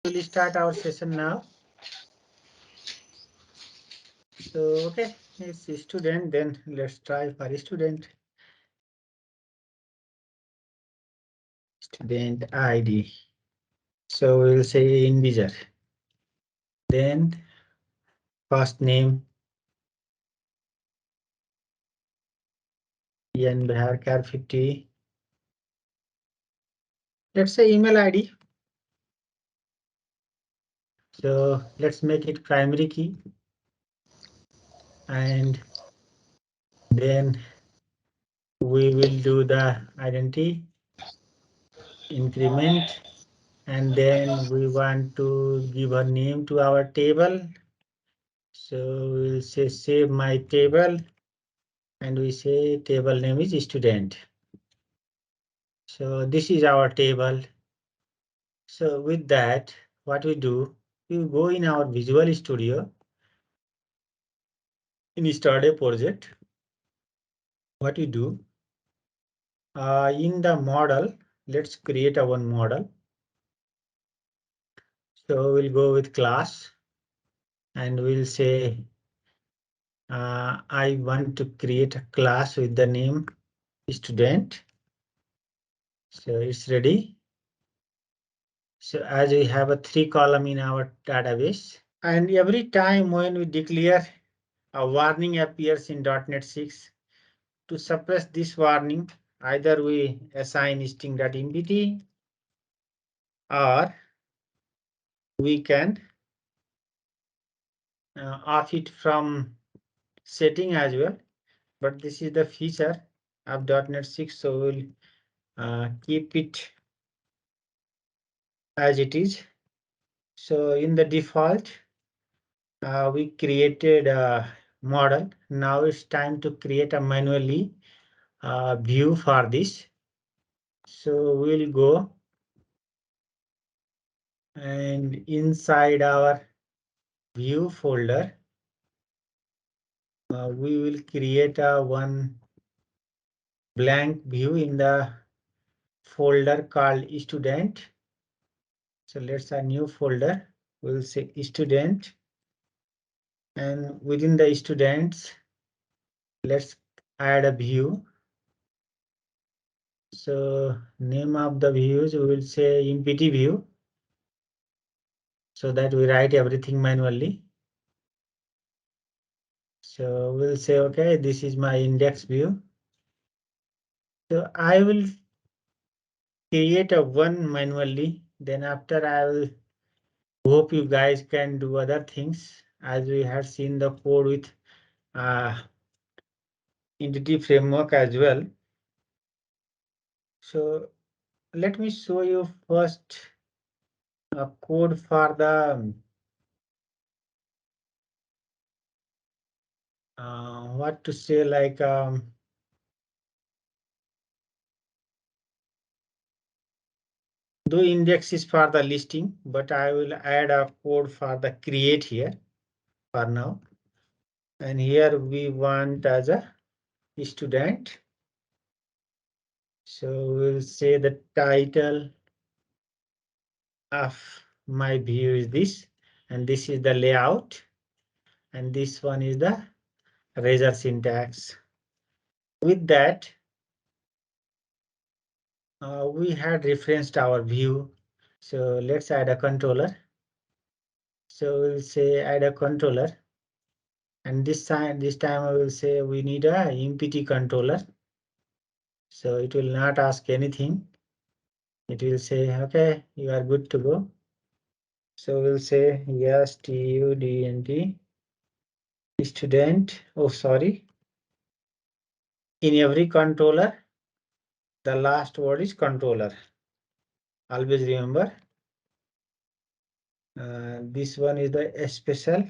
We'll start our session now. So, okay, it's a student, then let's try for a student. Student ID. So we'll say integer. Then first name, and char 50. Let's say email ID. So let's make it primary key. And then we will do the identity increment. And then we want to give a name to our table. So we'll say save my table. And we say table name is student. So this is our table. So with that, what we do, we go in our Visual Studio, in start a project. What we do, in the model, let's create our model. So we'll go with class and we'll say, I want to create a class with the name student. So it's ready. So as we have a 3 column in our database, and every time when we declare a warning appears in .NET 6, to suppress this warning, either we assign string.mpt or we can off it from setting as well. But this is the feature of .NET 6, so we'll keep it as it is. So in the default, we created a model. Now it's time to create a manually view for this. So we'll go and inside our view folder, we will create a one blank view in the folder called student. So let's a new folder. We'll say student, and within the students, let's add a view. So name of the views, we will say MPT view, so that we write everything manually. So we'll say, okay, this is my index view. So I will create a one manually. Then after I will hope you guys can do other things, as we have seen the code with entity framework as well. So let me show you first a code for the what to say, like the index is for the listing, but I will add a code for the create here for now. And here we want as a student. So we'll say the title of my view is this, and this is the layout, and this one is the razor syntax. With that, we had referenced our view. So let's add a controller. So we'll say add a controller, and this time I will say we need a MPT controller. So it will not ask anything. It will say, okay, you are good to go. So we'll say yes, student, student. Oh, sorry. In every controller, the last word is controller. Always remember. This one is the special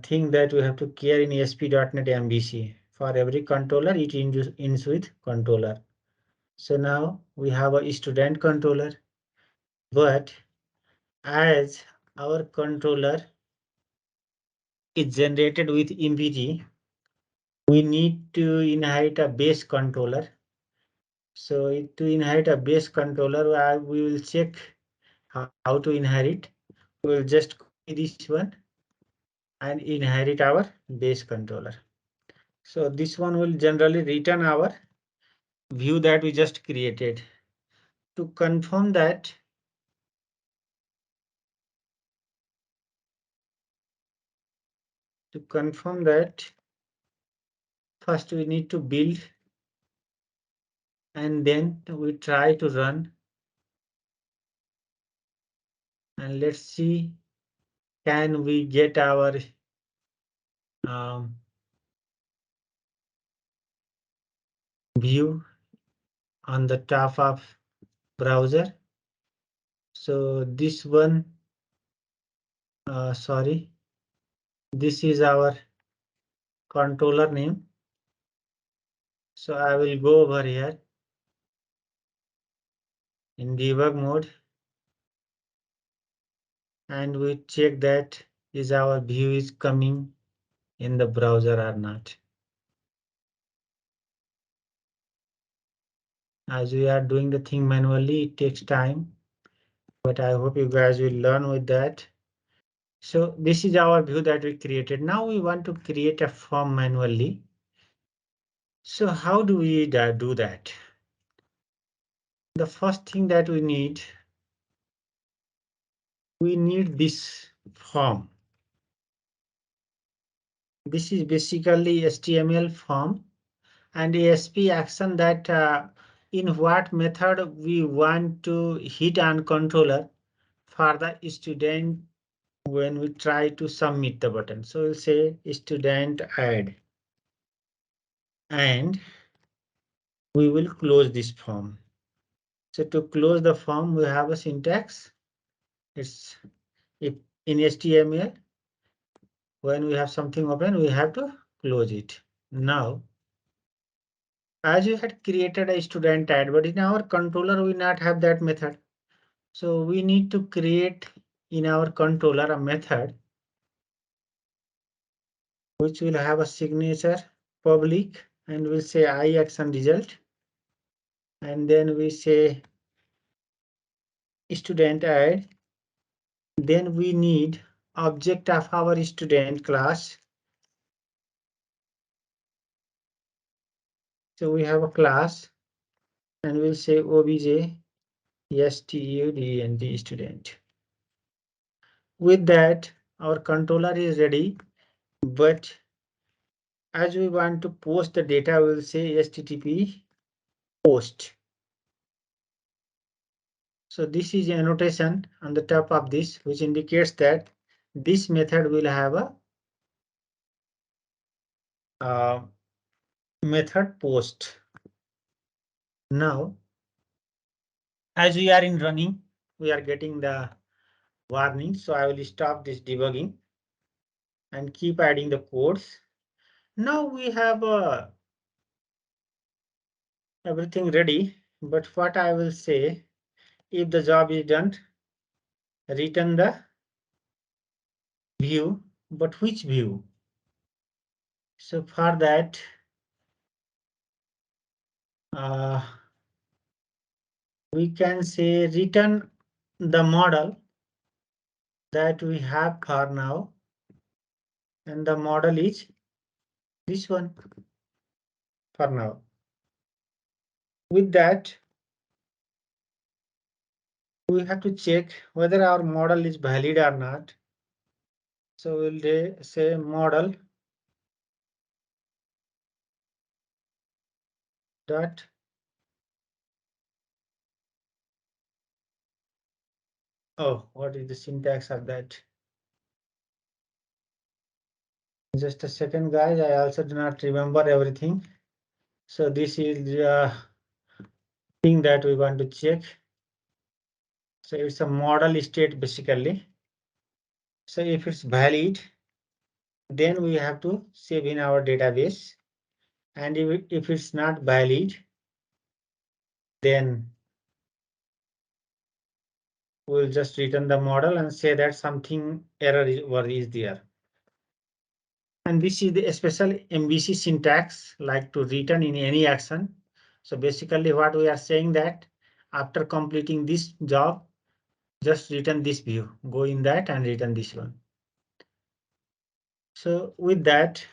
thing that we have to care in ASP.NET MVC. For every controller, it ends with controller. So now we have a student controller, but as our controller is generated with MPT, we need to inherit a base controller. So to inherit a base controller, we will check how to inherit. We'll just copy this one and inherit our base controller. So this one will generally return our view that we just created. To confirm that, first we need to build and then we try to run, and let's see, can we get our view on the top of browser. So this one, sorry, this is our controller name. So I will go over here in debug mode and we check that is our view is coming in the browser or not. As we are doing the thing manually, it takes time, but I hope you guys will learn with that. So this is our view that we created. Now we want to create a form manually. So how do we do that? The first thing that we need this form. This is basically HTML form and ASP action that in what method we want to hit on controller for the student when we try to submit the button. So we'll say student add and we will close this form. So to close the form, we have a syntax. It's if in HTML, when we have something open, we have to close it. Now, as you had created a student add, but in our controller, we not have that method. So we need to create in our controller a method which will have a signature public and we'll say I action result. And then we say student add. Then we need object of our student class. So we have a class and we'll say obj student student. With that, our controller is ready, but as we want to post the data, we'll say http post. So this is a annotation on the top of this, which indicates that this method will have a method post. Now, as we are in running, we are getting the warning. So I will stop this debugging and keep adding the codes. Now we have everything ready, but what I will say, if the job is done, return the view, but which view? So for that, we can say return the model that we have for now, and the model is this one for now. With that, we have to check whether our model is valid or not. So we'll say model dot what is the syntax of that? Just a second, guys. I also do not remember everything. So this is the thing that we want to check. So it's a model state basically. So if it's valid, then we have to save in our database. And if it's not valid, then we'll just return the model and say that something error is there. And this is the special MVC syntax, like to return in any action. So basically what we are saying that after completing this job, just return this view, go in that and return this one. So with that,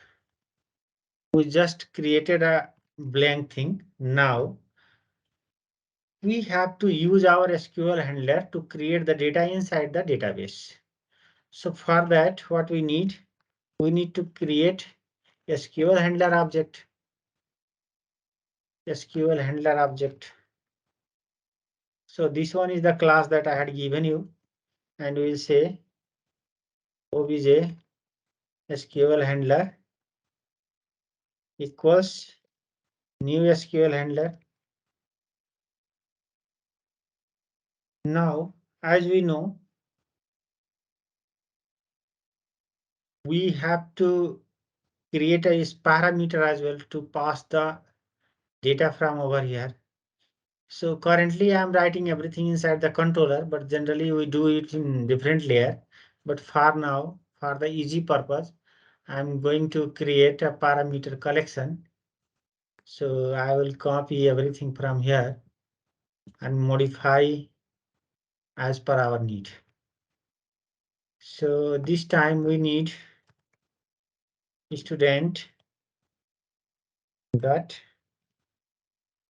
we just created a blank thing. Now we have to use our SQL handler to create the data inside the database. So for that, what we need to create SQL handler object. SQL handler object. So this one is the class that I had given you, and we'll say obj SQL handler equals new SQL handler. Now, as we know, we have to create a parameter as well to pass the data from over here. So currently I'm writing everything inside the controller, but generally we do it in different layer. But for now, for the easy purpose, I'm going to create a parameter collection. So I will copy everything from here and modify as per our need. So this time we need student dot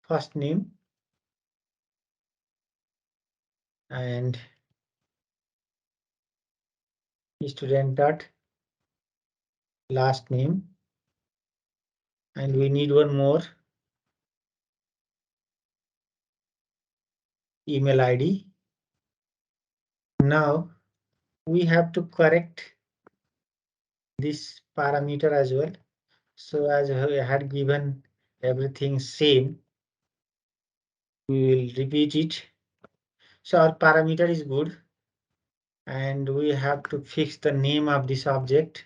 first name and student dot last name, and we need one more email ID. Now we have to correct this parameter as well. So as I had given everything same, we will repeat it. So our parameter is good, and we have to fix the name of this object.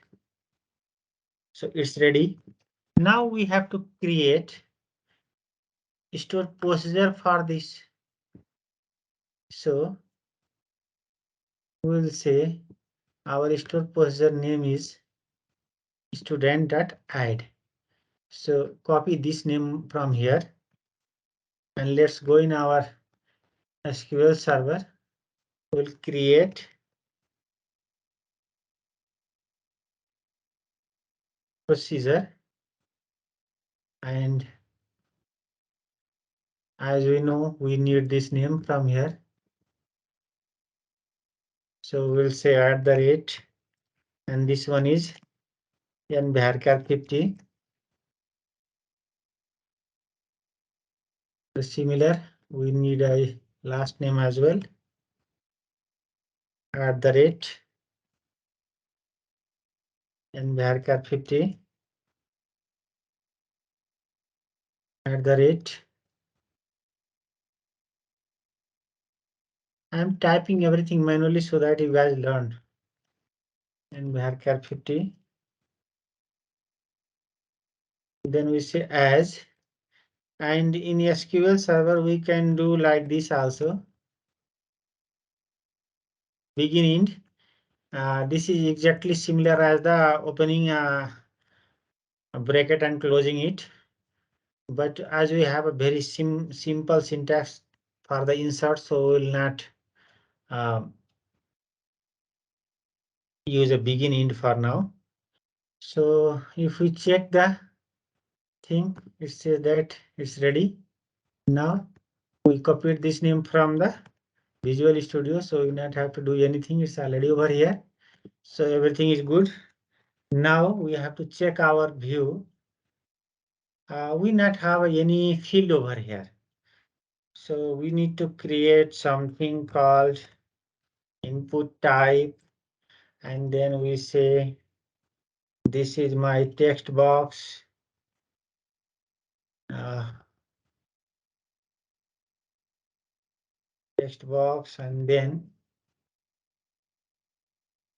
So it's ready. Now we have to create store procedure for this. So we will say our store procedure name is student.add. So copy this name from here and let's go in our SQL server. We'll create procedure, and as we know, we need this name from here. So we'll say at the rate, and this one is nvarchar 50. So similar, we need a last name as well. At the rate nvarchar 50. At the rate. I'm typing everything manually so that you guys learn. nvarchar 50. Then we say as, and in SQL server we can do like this also. Begin end. This is exactly similar as the opening a bracket and closing it. But as we have a very simple syntax for the insert, so we will not use a begin end for now. So if we check the thing, it says that it's ready. Now we copied this name from the Visual Studio, so we not have to do anything. It's already over here. So everything is good. Now we have to check our view. We not have any field over here. So we need to create something called input type, and then we say this is my text box. Text box, and then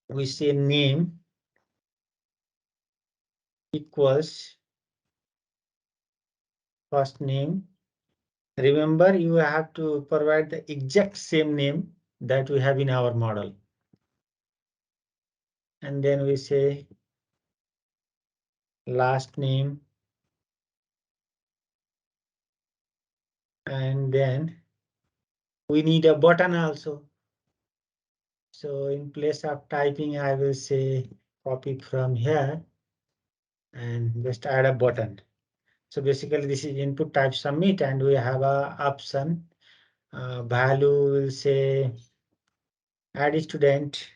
we say name equals first name. Remember, you have to provide the exact same name that we have in our model. And then we say last name, and then we need a button also. So in place of typing, I will say copy from here and just add a button. So basically this is input type submit, and we have a option value will say add student.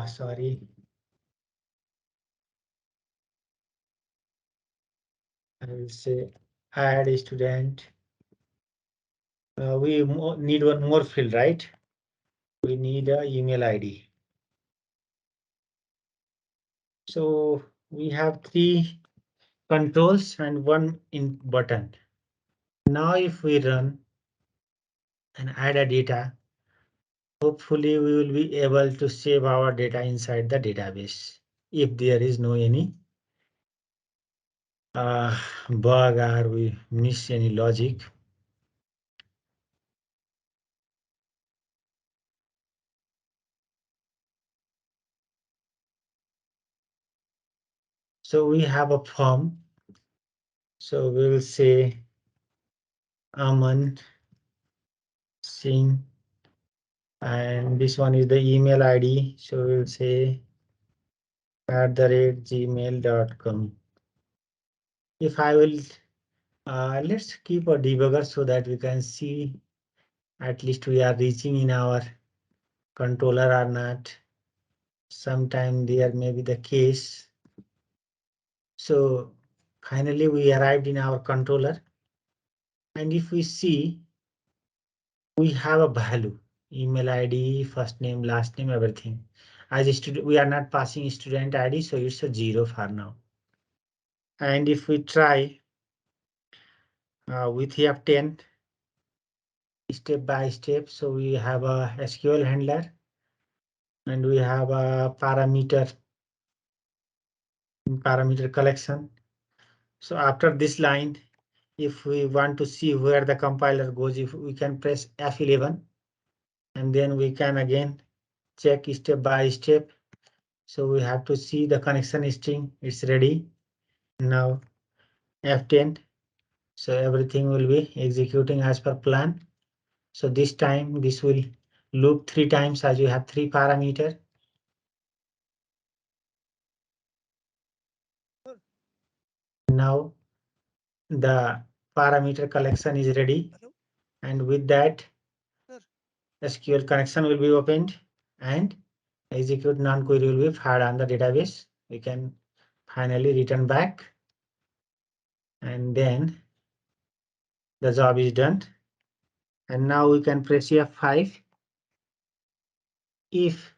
Sorry, I will say add a student. We need one more field, right? We need a email ID. So we have three controls and one in button. Now if we run and add a data, hopefully we will be able to save our data inside the database if there is no any bug or we miss any logic. So we have a form. So we will say Aman Singh, and this one is the email ID. So we'll say @gmail.com. If I will, let's keep a debugger so that we can see at least we are reaching in our controller or not. Sometime there may be the case. So finally we arrived in our controller, and if we see, we have a value, email ID, first name, last name, everything. As a student, we are not passing student ID, so it's a 0 for now. And if we try with F10 step by step, so we have a SQL handler and we have a parameter collection. So after this line, if we want to see where the compiler goes, if we can press F11, and then we can again check step by step. So we have to see the connection string, it's ready. Now F10, so everything will be executing as per plan. So this time this will loop 3 times as you have 3 parameter. Now the parameter collection is ready. Hello? And with that, sir, SQL connection will be opened and execute non-query will be fired on the database. We can finally return back, and then the job is done. And now we can press F5. If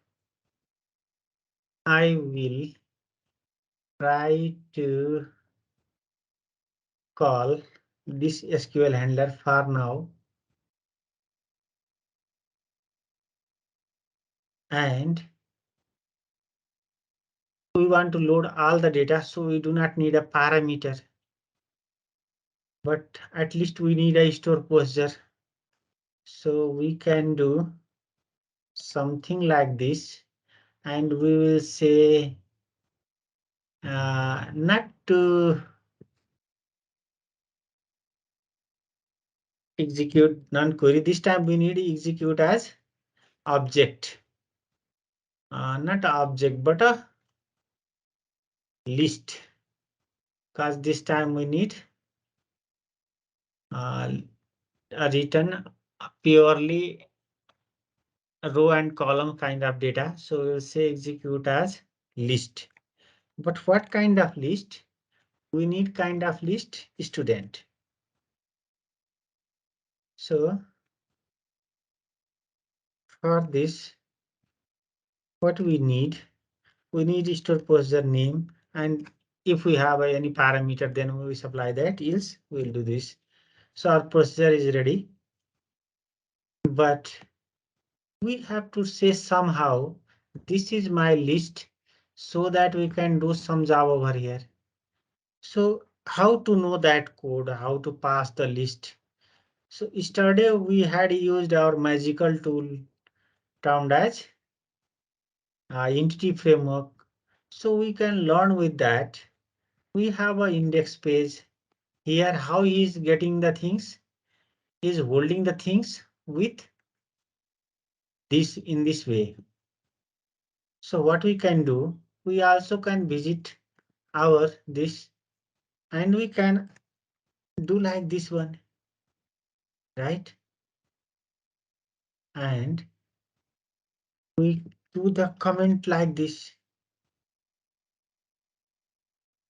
I will try to call this SQL handler for now, and we want to load all the data, so we do not need a parameter, but at least we need a store procedure. So we can do something like this, and we will say not to execute non-query. This time we need to execute as object, not object, but a list, because this time we need a return purely row and column kind of data. So we'll say execute as list. But what kind of list? We need kind of list student. So for this, what we need store procedure name, and if we have any parameter, then we supply that, else we'll do this. So our procedure is ready, but we have to say somehow this is my list so that we can do some job over here. So how to know that code, how to pass the list? So yesterday we had used our magical tool termed as entity framework. So we can learn with that. We have an index page here. How he is getting the things? He is holding the things with this in this way. So what we can do, we also can visit our this and we can do like this one, right? And we do the comment like this,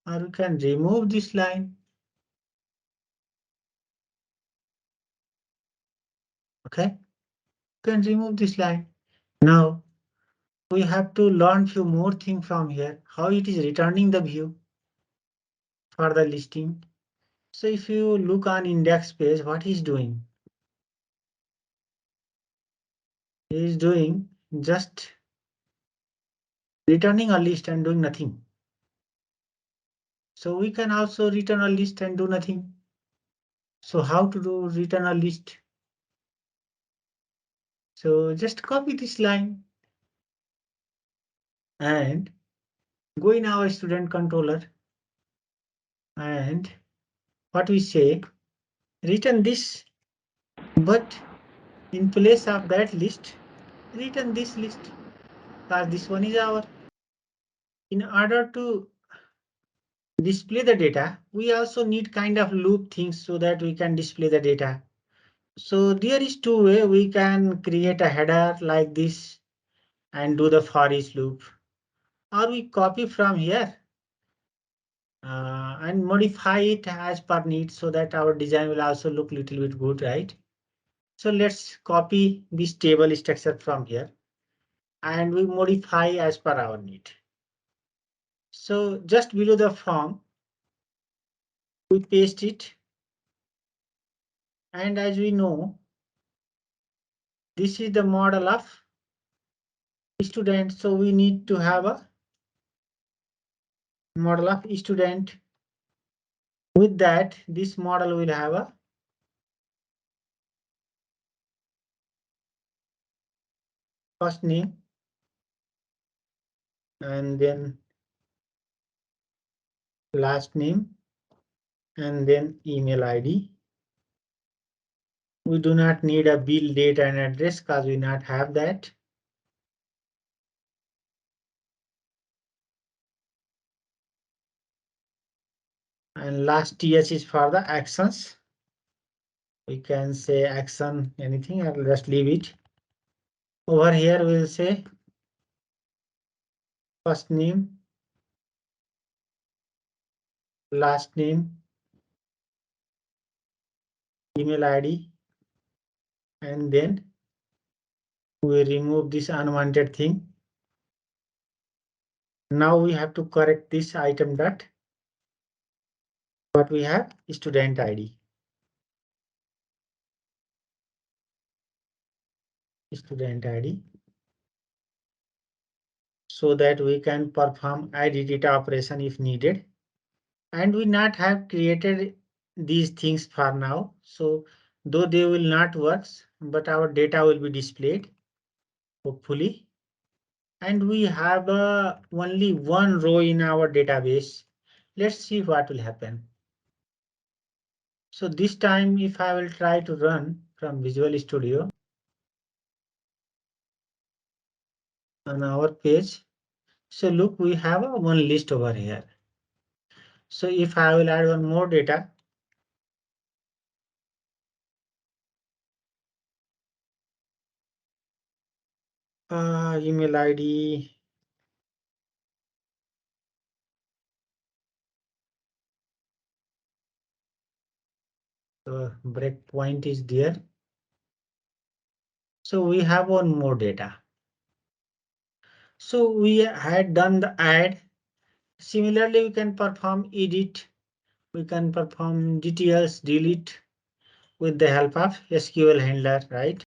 or we can remove this line. Okay, we can remove this line. Now we have to learn few more things from here, how it is returning the view for the listing. So if you look on index page, what he's doing? He is doing just returning a list and doing nothing. So we can also return a list and do nothing. So how to do return a list? So just copy this line and go in our student controller and what we say, return this, but in place of that list, return this list, because this one is our. In order to display the data, we also need kind of loop things so that we can display the data. So there is two ways we can create a header like this and do the for each loop, or we copy from here and modify it as per need so that our design will also look little bit good, right? So let's copy this table structure from here and we modify as per our need. So just below the form, we paste it. And as we know, this is the model of student. So we need to have a model of student. With that, this model will have a first name and then last name and then email ID. We do not need a bill date and address because we not have that. And last TS is for the actions. We can say action anything. I'll just leave it. Over here we'll say first name, last name, email ID, and then we remove this unwanted thing. Now we have to correct this item dot. What we have student ID. Student ID. So that we can perform ID data operation if needed. And we not have created these things for now. So though they will not work, but our data will be displayed, hopefully. And we have only one row in our database. Let's see what will happen. So this time, if I will try to run from Visual Studio on our page, so look, we have one list over here. So if I will add one more data, email ID, breakpoint is there. So we have one more data. So we had done the add. Similarly, we can perform edit. We can perform details, delete with the help of SQL handler, right?